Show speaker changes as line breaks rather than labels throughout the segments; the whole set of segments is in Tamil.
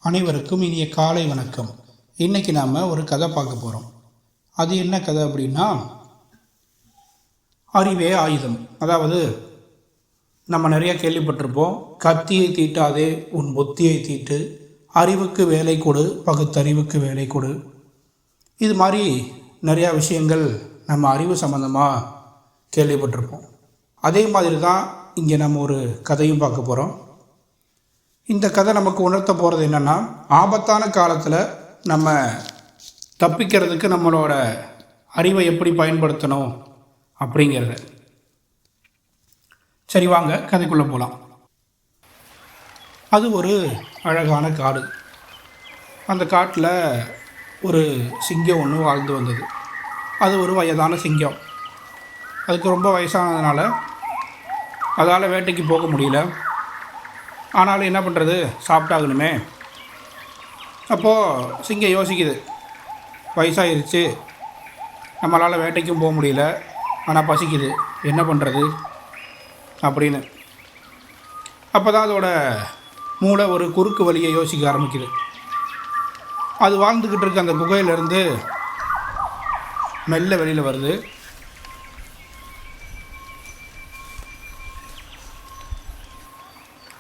அனைவருக்கும் இனிய காலை வணக்கம். இன்றைக்கி நாம் ஒரு கதை பார்க்க போகிறோம். அது என்ன கதை அப்படின்னா, அறிவே ஆயுதம். அதாவது நம்ம நிறைய கேள்விப்பட்டிருப்போம், கத்தியை தீட்டாதே உன் புத்தியை தீட்டு, அறிவுக்கு வேலை கொடு பகுத்தறிவுக்கு வேலை கொடு. இது மாதிரி நிறையா விஷயங்கள் நம்ம அறிவு சம்மந்தமாக கேள்விப்பட்டிருப்போம். அதே மாதிரி தான் இங்கே நம்ம ஒரு கதையும் பார்க்க போகிறோம். இந்த கதை நமக்கு உணர்த்த போகிறது என்னென்னா, ஆபத்தான காலத்தில் நம்ம தப்பிக்கிறதுக்கு நம்மளோட அறிவை எப்படி பயன்படுத்தணும் அப்படிங்கிறத. சரி, வாங்க கதைக்குள்ளே போகலாம். அது ஒரு அழகான காடு. அந்த காட்டில் ஒரு சிங்கம் ஒன்று வாழ்ந்து வந்தது. அது ஒரு வயதான சிங்கம். அதுக்கு ரொம்ப வயசானதுனால அதால் வேட்டைக்கு போக முடியல. ஆனாலும் என்ன பண்ணுறது, சாப்பிட்டாகணுமே. அப்போது சிங்கம் யோசிக்குது, வயசாகிருச்சு, நம்மளால் வேட்டைக்கும் போக முடியல, ஆனால் பசிக்குது, என்ன பண்ணுறது அப்படின்னு. அப்போ தான் அதோட மூளை ஒரு குறுக்கு வழியை யோசிக்க ஆரம்பிக்குது. அது வாழ்ந்துக்கிட்டு இருக்க அந்த குகையிலேருந்து மெல்ல வெளியில் வருது.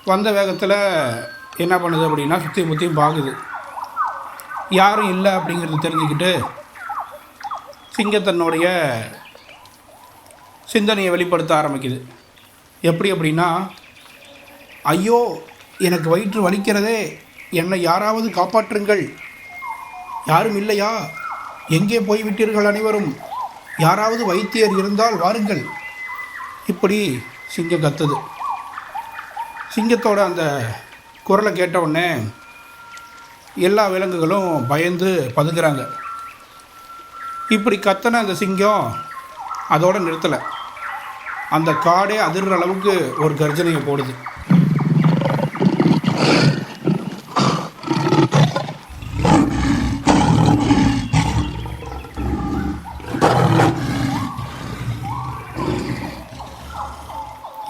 வந்த வேகத்தில் என்ன பண்ணுது அப்படின்னா, சுற்றி முற்றியும் பார்க்குது. யாரும் இல்லை அப்படிங்கிறது தெரிஞ்சுக்கிட்டு சிங்கத்தனுடைய சிந்தனையை வெளிப்படுத்த ஆரம்பிக்குது. எப்படி அப்படின்னா, ஐயோ எனக்கு வயிற்று வலிக்கிறதே, என்னை யாராவது காப்பாற்றுங்கள், யாரும் இல்லையா, எங்கே போய்விட்டீர்கள் அனைவரும், யாராவது வைத்தியர் இருந்தால் வாருங்கள், இப்படி சிங்கம் கத்துது. சிங்கத்தோட அந்த குரலை கேட்ட உடனே எல்லா விலங்குகளும் பயந்து பதுங்குறாங்க. இப்படி கத்தின அந்த சிங்கம் அதோடு நிறுத்தலை. அந்த காடே அதிர்ற அளவுக்கு ஒரு கர்ஜனையை போடுது.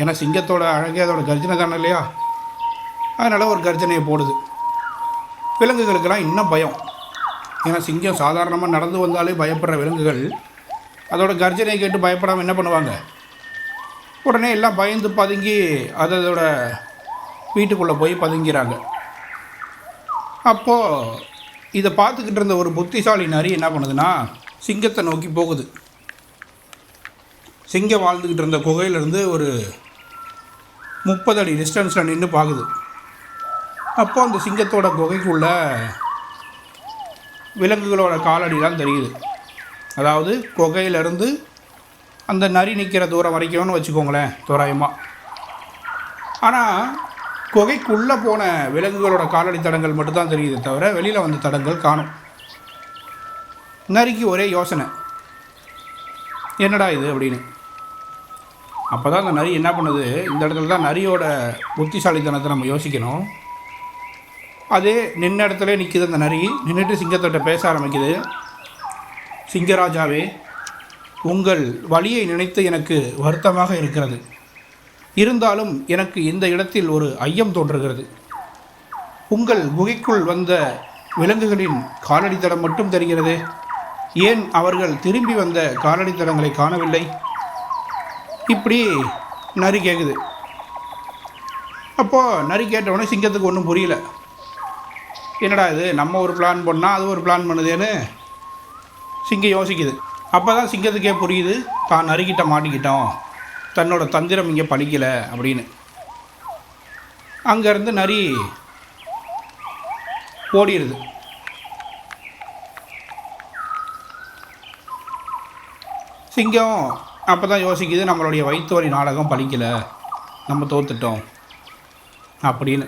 ஏன்னா சிங்கத்தோட அழகே அதோட கர்ஜனை தானே இல்லையா? அதனால் ஒரு கர்ஜனையை போடுது. விலங்குகளுக்கெல்லாம் இன்னும் பயம். ஏன்னா சிங்கம் சாதாரணமாக நடந்து வந்தாலே பயப்படுற விலங்குகள் அதோட கர்ஜனையை கேட்டு பயப்படாமல் என்ன பண்ணுவாங்க, உடனே எல்லாம் பயந்து பதுங்கி அதோட வீட்டுக்குள்ளே போய் பதுங்கிறாங்க. அப்போது இதை பார்த்துக்கிட்டு இருந்த ஒரு புத்திசாலி நரி என்ன பண்ணுதுன்னா, சிங்கத்தை நோக்கி போகுது. சிங்கம் வாழ்ந்துக்கிட்டு இருந்த குகையிலேருந்து ஒரு 30 அடி டிஸ்டன்ஸில் நின்று பார்க்குது. அப்போ அந்த சிங்கத்தோட குகைக்குள்ள விலங்குகளோட காலடிலாம் தெரியுது. அதாவது குகையிலேருந்து அந்த நரி நிற்கிற தூரம் வரைக்கும்னு வச்சுக்கோங்களேன், தோராயமாக. ஆனால் குகைக்குள்ளே போன விலங்குகளோட காலடி தடங்கள் மட்டும்தான் தெரியுது, தவிர வெளியில் வந்த தடங்கள் காணும். நரிக்கு ஒரே யோசனை, என்னடா இது அப்படின்னு. அப்போ தான் அந்த நரி என்ன பண்ணுது, இந்த இடத்துல தான் நரியோட புத்திசாலித்தனத்தை நம்ம யோசிக்கணும். அதே நின்ன இடத்துல நிற்கிது அந்த நரி. நின்றுட்டு சிங்கத்திட்ட பேச ஆரம்பிக்குது. சிங்கராஜாவே, உங்கள் வழியை நினைத்து எனக்கு வருத்தமாக இருக்கிறது. இருந்தாலும் எனக்கு இந்த இடத்தில் ஒரு ஐயம் தோன்றுகிறது. உங்கள் குகைக்குள் வந்த விலங்குகளின் காலடித்தடம் மட்டும் தெரிகிறது, ஏன் அவர்கள் திரும்பி வந்த காலடித்தடங்களை காணவில்லை? இப்படி நரி கேட்குது. அப்போது நரி கேட்டவுடனே சிங்கத்துக்கு ஒன்றும் புரியல. என்னடா இது, நம்ம ஒரு பிளான் பண்ணால் அது ஒரு பிளான் பண்ணுதேன்னு சிங்கம் யோசிக்குது. அப்போ தான் சிங்கத்துக்கே புரியுது, தான் நரிக்கிட்ட மாட்டிக்கிட்டோம், தன்னோட தந்திரம் இங்கே பழிக்கலை அப்படின்னு. அங்கேருந்து நரி ஓடிடுது. சிங்கம் அப்போ தான் யோசிக்குது, நம்மளுடைய வயிற்று வலி நாடகம் பழிக்கலை, நம்ம தோத்துட்டோம் அப்படின்னு.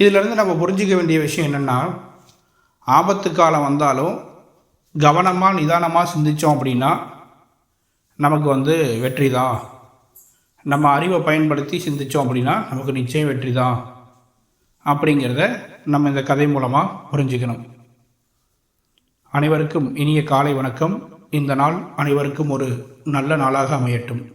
இதிலேருந்து நம்ம புரிஞ்சிக்க வேண்டிய விஷயம் என்னென்னா, ஆபத்து காலம் வந்தாலும் கவனமாக நிதானமாக சிந்தித்தோம் அப்படின்னா நமக்கு வெற்றி தான். நம்ம அறிவை பயன்படுத்தி சிந்தித்தோம் அப்படின்னா நமக்கு நிச்சயம் வெற்றி தான் அப்படிங்கிறத நம்ம இந்த கதை மூலமாக புரிஞ்சுக்கணும். அனைவருக்கும் இனிய காலை வணக்கம். இந்த நாள் அனைவருக்கும் ஒரு நல்ல நாளாக அமையட்டும்.